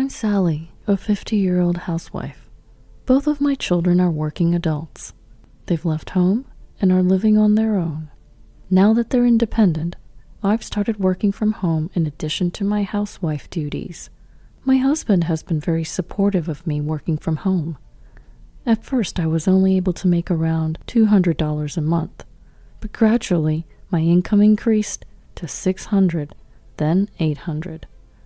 I'm Sally, a 50-year-old housewife. Both of my children are working adults. They've left home and are living on their own. Now that they're independent, I've started working from home in addition to my housewife duties. My husband has been very supportive of me working from home. At first, I was only able to make around $200 a month, but gradually my income increased to $600, then $800.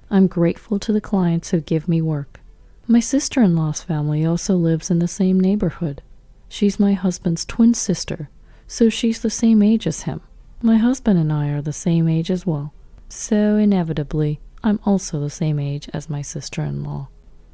I'm grateful to the clients who give me work. My sister-in-law's family also lives in the same neighborhood. She's my husband's twin sister, so she's the same age as him. My husband and I are the same age as well, so inevitably, I'm also the same age as my sister-in-law.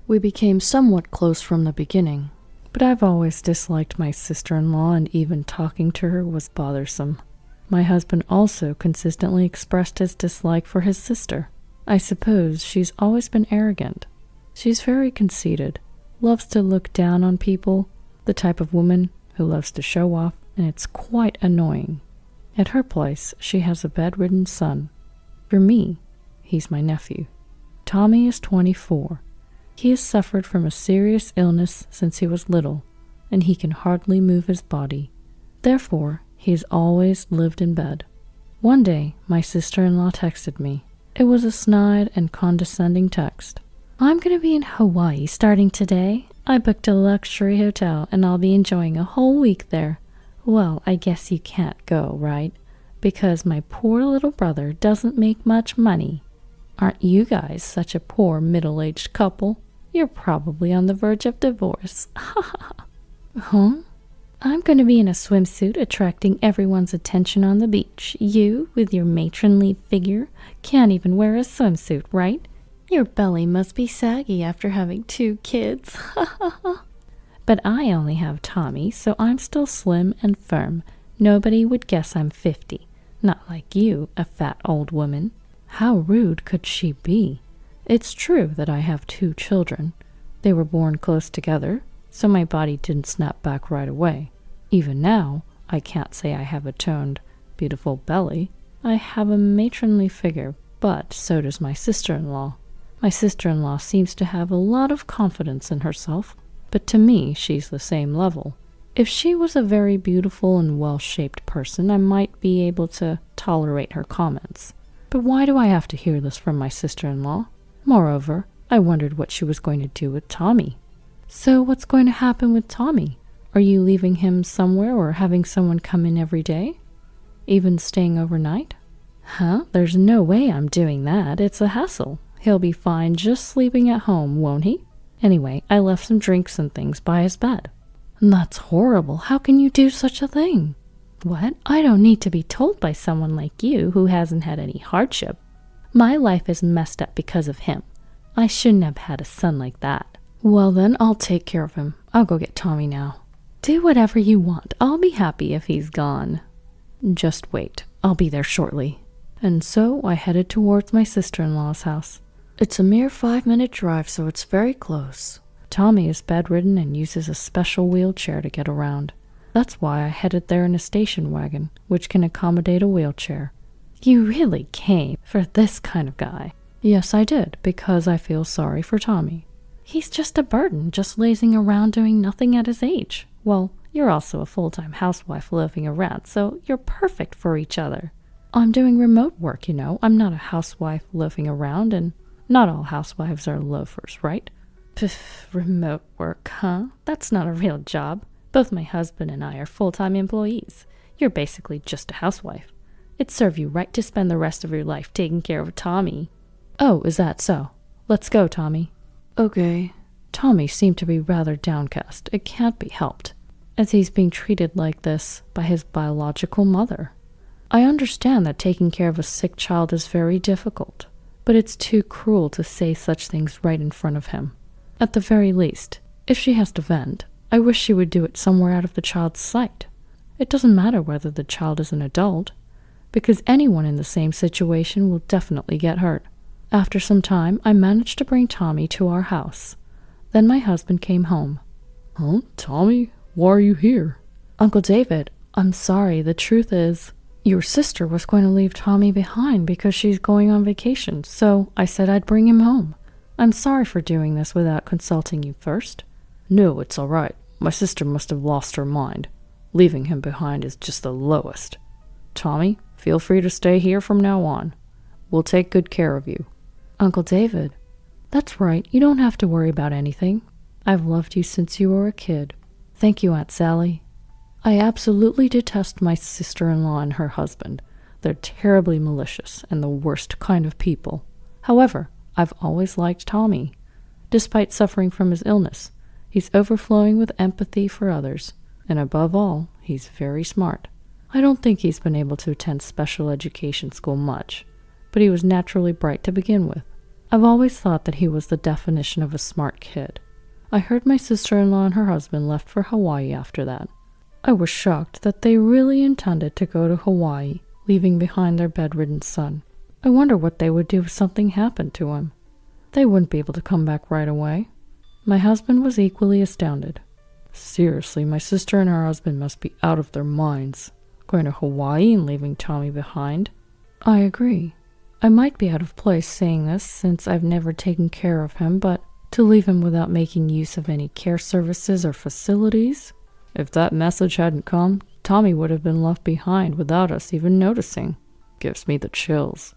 We became somewhat close from the beginning, but I've always disliked my sister-in-law, and even talking to her was bothersome. My husband also consistently expressed his dislike for his sister. I suppose she's always been arrogant. She's very conceited, loves to look down on people, the type of woman who loves to show off, and it's quite annoying. At her place, she has a bedridden son. For me, he's my nephew. Tommy is 24. He has suffered from a serious illness since he was little, and he can hardly move his body. Therefore, he's always lived in bed. One day, my sister-in-law texted me. It was a snide and condescending text. I'm going to be in Hawaii starting today. I booked a luxury hotel and I'll be enjoying a whole week there. Well, I guess you can't go, right? Because my poor little brother doesn't make much money. Aren't you guys such a poor middle-aged couple? You're probably on the verge of divorce. Huh? I'm going to be in a swimsuit attracting everyone's attention on the beach. You, with your matronly figure, can't even wear a swimsuit, right? Your belly must be saggy after having 2 kids. But I only have Tommy, so I'm still slim and firm. Nobody would guess I'm 50. Not like you, a fat old woman. How rude could she be? It's true that I have 2 children. They were born close together, so my body didn't snap back right away. Even now, I can't say I have a toned, beautiful belly. I have a matronly figure, but so does my sister-in-law. My sister-in-law seems to have a lot of confidence in herself, but to me, she's the same level. If she was a very beautiful and well-shaped person, I might be able to tolerate her comments. But why do I have to hear this from my sister-in-law? Moreover, I wondered what she was going to do with Tommy. So what's going to happen with Tommy? Are you leaving him somewhere or having someone come in every day? Even staying overnight? Huh? There's no way I'm doing that. It's a hassle. He'll be fine just sleeping at home, won't he? Anyway, I left some drinks and things by his bed. That's horrible. How can you do such a thing? What? I don't need to be told by someone like you who hasn't had any hardship. My life is messed up because of him. I shouldn't have had a son like that. Well then, I'll take care of him. I'll go get Tommy now. Do whatever you want. I'll be happy if he's gone. Just wait. I'll be there shortly. And so I headed towards my sister-in-law's house. It's a mere 5-minute drive, so it's very close. Tommy is bedridden and uses a special wheelchair to get around. That's why I headed there in a station wagon, which can accommodate a wheelchair. You really came for this kind of guy? Yes, I did, because I feel sorry for Tommy. He's just a burden, just lazing around doing nothing at his age. Well, you're also a full-time housewife loafing around, so you're perfect for each other. I'm doing remote work, you know. I'm not a housewife loafing around, and not all housewives are loafers, right? Pff, remote work, huh? That's not a real job. Both my husband and I are full-time employees. You're basically just a housewife. It'd serve you right to spend the rest of your life taking care of Tommy. Oh, is that so? Let's go, Tommy. Okay. Tommy seemed to be rather downcast. It can't be helped, as he's being treated like this by his biological mother. I understand that taking care of a sick child is very difficult, but it's too cruel to say such things right in front of him. At the very least, if she has to vent, I wish she would do it somewhere out of the child's sight. It doesn't matter whether the child is an adult, because anyone in the same situation will definitely get hurt. After some time, I managed to bring Tommy to our house. Then my husband came home. Huh? Tommy? Why are you here? Uncle David, I'm sorry. The truth is, your sister was going to leave Tommy behind because she's going on vacation, so I said I'd bring him home. I'm sorry for doing this without consulting you first. No, it's all right. My sister must have lost her mind. Leaving him behind is just the lowest. Tommy, feel free to stay here from now on. We'll take good care of you. Uncle David, that's right. You don't have to worry about anything. I've loved you since you were a kid. Thank you, Aunt Sally. I absolutely detest my sister-in-law and her husband. They're terribly malicious and the worst kind of people. However, I've always liked Tommy. Despite suffering from his illness, he's overflowing with empathy for others, and above all, he's very smart. I don't think he's been able to attend special education school much, but he was naturally bright to begin with. I've always thought that he was the definition of a smart kid. I heard my sister-in-law and her husband left for Hawaii after that. I was shocked that they really intended to go to Hawaii, leaving behind their bedridden son. I wonder what they would do if something happened to him. They wouldn't be able to come back right away. My husband was equally astounded. Seriously, my sister and her husband must be out of their minds. Going to Hawaii and leaving Tommy behind? I agree. I might be out of place saying this since I've never taken care of him, but to leave him without making use of any care services or facilities? If that message hadn't come, Tommy would have been left behind without us even noticing. Gives me the chills.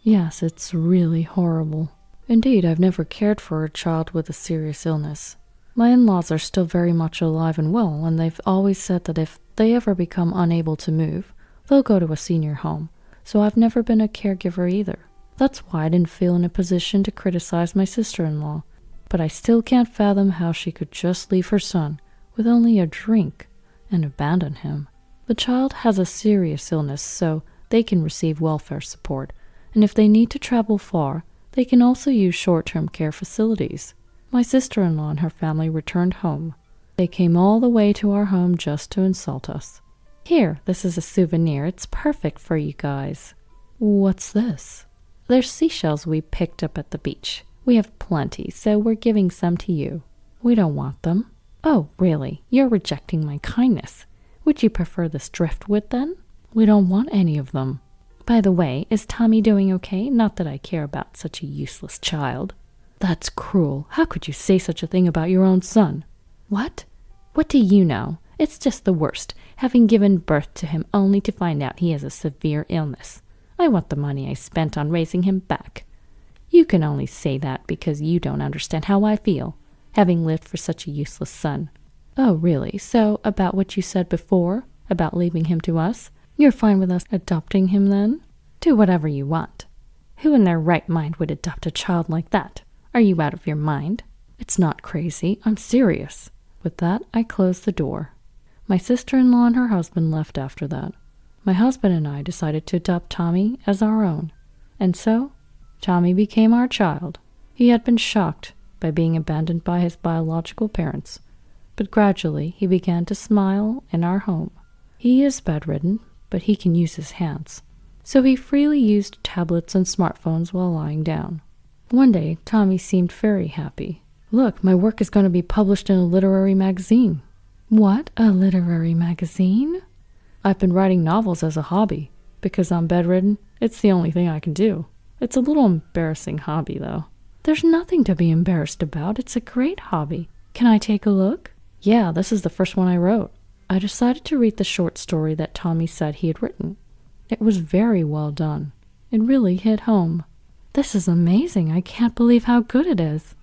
Yes, it's really horrible. Indeed, I've never cared for a child with a serious illness. My in-laws are still very much alive and well, and they've always said that if they ever become unable to move, they'll go to a senior home, so I've never been a caregiver either. That's why I didn't feel in a position to criticize my sister-in-law, but I still can't fathom how she could just leave her son with only a drink and abandon him. The child has a serious illness, so they can receive welfare support, and if they need to travel far, they can also use short-term care facilities. My sister-in-law and her family returned home. They came all the way to our home just to insult us. Here, this is a souvenir. It's perfect for you guys. What's this? They're seashells we picked up at the beach. We have plenty, so we're giving some to you. We don't want them. Oh, really? You're rejecting my kindness. Would you prefer this driftwood then? We don't want any of them. By the way, is Tommy doing okay? Not that I care about such a useless child. That's cruel. How could you say such a thing about your own son? What? What do you know? It's just the worst, having given birth to him only to find out he has a severe illness. I want the money I spent on raising him back. You can only say that because you don't understand how I feel, having lived for such a useless son. Oh, really? So, about what you said before, about leaving him to us, you're fine with us adopting him then? Do whatever you want. Who in their right mind would adopt a child like that? Are you out of your mind? It's not crazy. I'm serious. With that, I closed the door. My sister-in-law and her husband left after that. My husband and I decided to adopt Tommy as our own. And so, Tommy became our child. He had been shocked by being abandoned by his biological parents, but gradually he began to smile in our home. He is bedridden, but he can use his hands, so he freely used tablets and smartphones while lying down. One day, Tommy seemed very happy. Look, my work is going to be published in a literary magazine. What? A literary magazine? I've been writing novels as a hobby. Because I'm bedridden, it's the only thing I can do. It's a little embarrassing hobby, though. There's nothing to be embarrassed about. It's a great hobby. Can I take a look? Yeah, this is the first one I wrote. I decided to read the short story that Tommy said he had written. It was very well done. It really hit home. This is amazing. I can't believe how good it is.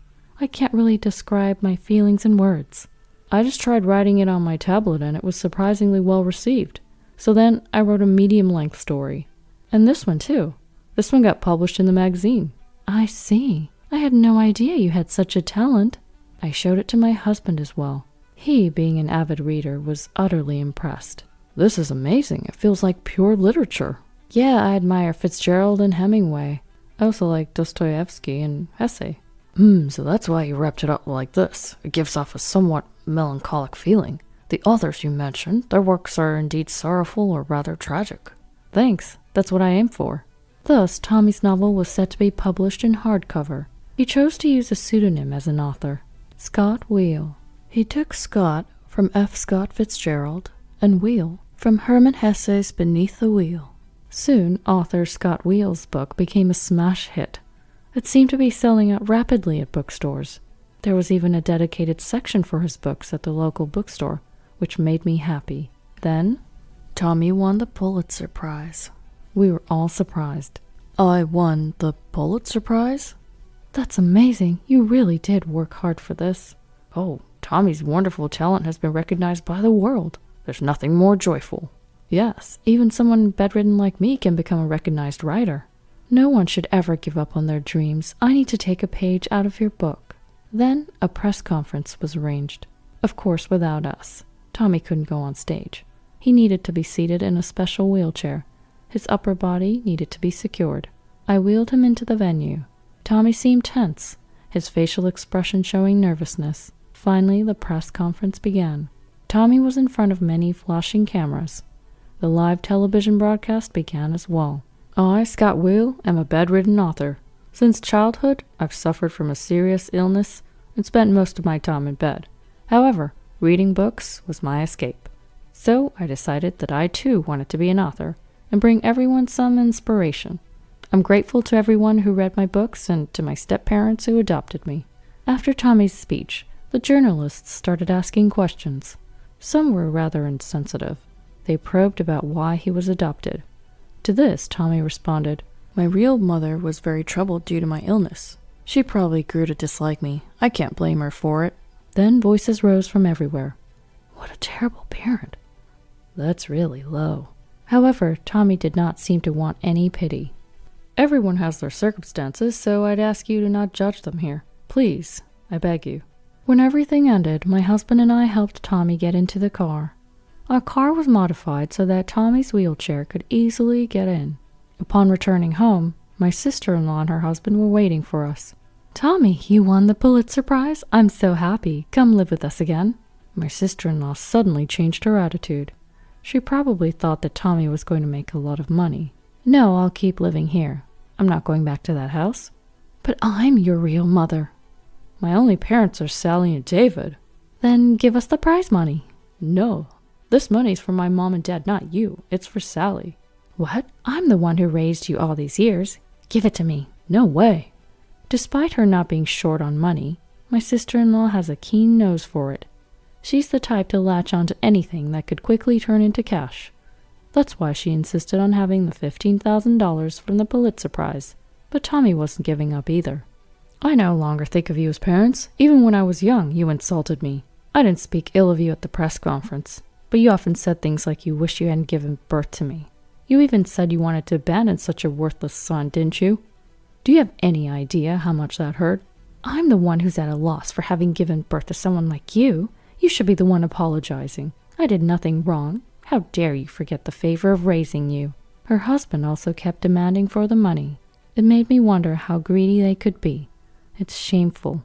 I can't really describe my feelings in words. I just tried writing it on my tablet and it was surprisingly well received. So then I wrote a medium-length story. And this one too. This one got published in the magazine. I see. I had no idea you had such a talent. I showed it to my husband as well. He, being an avid reader, was utterly impressed. This is amazing. It feels like pure literature. Yeah, I admire Fitzgerald and Hemingway. I also like Dostoevsky and Hesse. So that's why you wrapped it up like this. It gives off a somewhat melancholic feeling. The authors you mentioned, their works are indeed sorrowful or rather tragic. Thanks. That's what I aim for. Thus, Tommy's novel was set to be published in hardcover. He chose to use a pseudonym as an author, Scott Wheel. He took Scott from F. Scott Fitzgerald and Wheel from Hermann Hesse's Beneath the Wheel. Soon, author Scott Wheel's book became a smash hit. It seemed to be selling out rapidly at bookstores. There was even a dedicated section for his books at the local bookstore, which made me happy. Then, Tommy won the Pulitzer Prize. We were all surprised. I won the Pulitzer Prize? That's amazing. You really did work hard for this. Oh, Tommy's wonderful talent has been recognized by the world. There's nothing more joyful. Yes, even someone bedridden like me can become a recognized writer. No one should ever give up on their dreams. I need to take a page out of your book. Then a press conference was arranged. Of course, without us. Tommy couldn't go on stage. He needed to be seated in a special wheelchair. His upper body needed to be secured. I wheeled him into the venue. Tommy seemed tense, his facial expression showing nervousness. Finally, the press conference began. Tommy was in front of many flashing cameras. The live television broadcast began as well. I, Scott Will, am a bedridden author. Since childhood, I've suffered from a serious illness and spent most of my time in bed. However, reading books was my escape. So I decided that I too wanted to be an author and bring everyone some inspiration. I'm grateful to everyone who read my books and to my step-parents who adopted me. After Tommy's speech, the journalists started asking questions. Some were rather insensitive. They probed about why he was adopted. To this, Tommy responded, "My real mother was very troubled due to my illness. She probably grew to dislike me. I can't blame her for it." Then voices rose from everywhere. "What a terrible parent." "That's really low." However, Tommy did not seem to want any pity. "Everyone has their circumstances, so I'd ask you to not judge them here. Please, I beg you." When everything ended, my husband and I helped Tommy get into the car. Our car was modified so that Tommy's wheelchair could easily get in. Upon returning home, my sister-in-law and her husband were waiting for us. "Tommy, you won the Pulitzer Prize? I'm so happy. Come live with us again." My sister-in-law suddenly changed her attitude. She probably thought that Tommy was going to make a lot of money. "No, I'll keep living here. I'm not going back to that house." "But I'm your real mother." "My only parents are Sally and David." "Then give us the prize money." "No, this money's for my mom and dad, not you. It's for Sally." "What? I'm the one who raised you all these years. Give it to me." "No way." Despite her not being short on money, my sister-in-law has a keen nose for it. She's the type to latch onto anything that could quickly turn into cash. That's why she insisted on having the $15,000 from the Pulitzer Prize. But Tommy wasn't giving up either. "I no longer think of you as parents. Even when I was young, you insulted me. I didn't speak ill of you at the press conference, but you often said things like you wish you hadn't given birth to me. You even said you wanted to abandon such a worthless son, didn't you? Do you have any idea how much that hurt? I'm the one who's at a loss for having given birth to someone like you. You should be the one apologizing. I did nothing wrong. How dare you forget the favor of raising you?" Her husband also kept demanding for the money. It made me wonder how greedy they could be. It's shameful.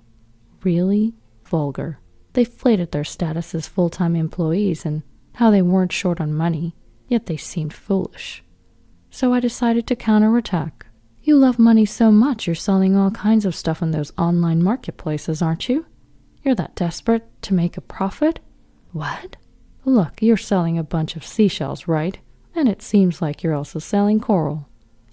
Really vulgar. They flated their status as full-time employees and how they weren't short on money, yet they seemed foolish. So I decided to counterattack. "You love money so much you're selling all kinds of stuff on those online marketplaces, aren't you? You're that desperate to make a profit?" "What?" "Look, you're selling a bunch of seashells, right? And it seems like you're also selling coral.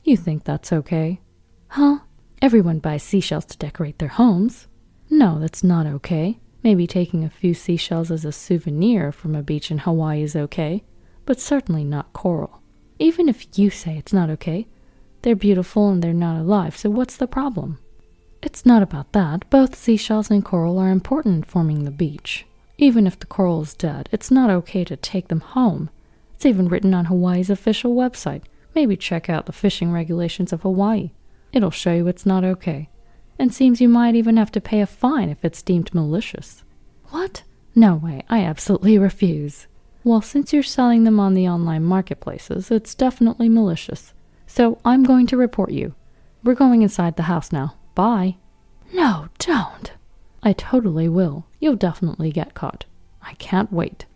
You think that's okay?" "Huh? Everyone buys seashells to decorate their homes." "No, that's not okay. Maybe taking a few seashells as a souvenir from a beach in Hawaii is okay, but certainly not coral. Even if you say it's not okay, they're beautiful and they're not alive, so what's the problem?" "It's not about that. Both seashells and coral are important in forming the beach. Even if the coral is dead, it's not okay to take them home. It's even written on Hawaii's official website. Maybe check out the fishing regulations of Hawaii. It'll show you it's not okay. And seems you might even have to pay a fine if it's deemed malicious." "What? No way, I absolutely refuse." "Well, since you're selling them on the online marketplaces, it's definitely malicious. So I'm going to report you. We're going inside the house now. Bye." "No, don't." "I totally will. You'll definitely get caught. I can't wait."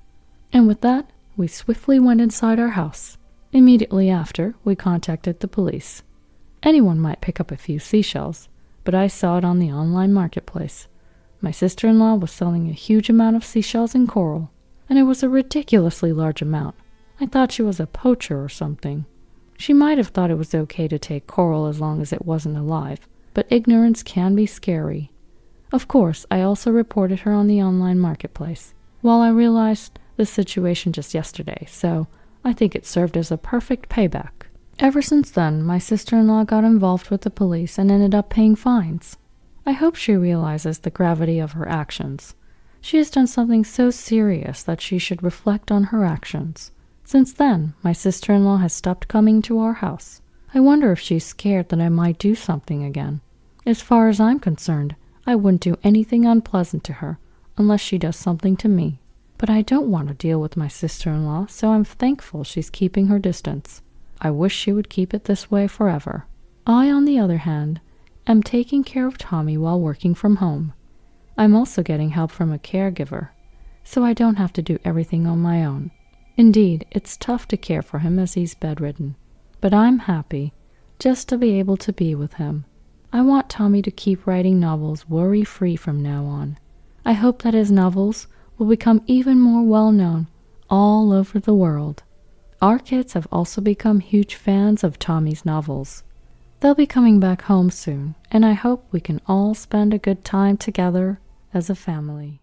And with that, we swiftly went inside our house. Immediately after, we contacted the police. Anyone might pick up a few seashells, but I saw it on the online marketplace. My sister-in-law was selling a huge amount of seashells and coral, and it was a ridiculously large amount. I thought she was a poacher or something. She might have thought it was okay to take coral as long as it wasn't alive, but ignorance can be scary. Of course, I also reported her on the online marketplace. While I realized the situation just yesterday, so I think it served as a perfect payback. Ever since then, my sister-in-law got involved with the police and ended up paying fines. I hope she realizes the gravity of her actions. She has done something so serious that she should reflect on her actions. Since then, my sister-in-law has stopped coming to our house. I wonder if she's scared that I might do something again. As far as I'm concerned, I wouldn't do anything unpleasant to her unless she does something to me. But I don't want to deal with my sister-in-law, so I'm thankful she's keeping her distance. I wish she would keep it this way forever. I, on the other hand, am taking care of Tommy while working from home. I'm also getting help from a caregiver, so I don't have to do everything on my own. Indeed, it's tough to care for him as he's bedridden, but I'm happy just to be able to be with him. I want Tommy to keep writing novels worry-free from now on. I hope that his novels will become even more well-known all over the world. Our kids have also become huge fans of Tommy's novels. They'll be coming back home soon, and I hope we can all spend a good time together as a family.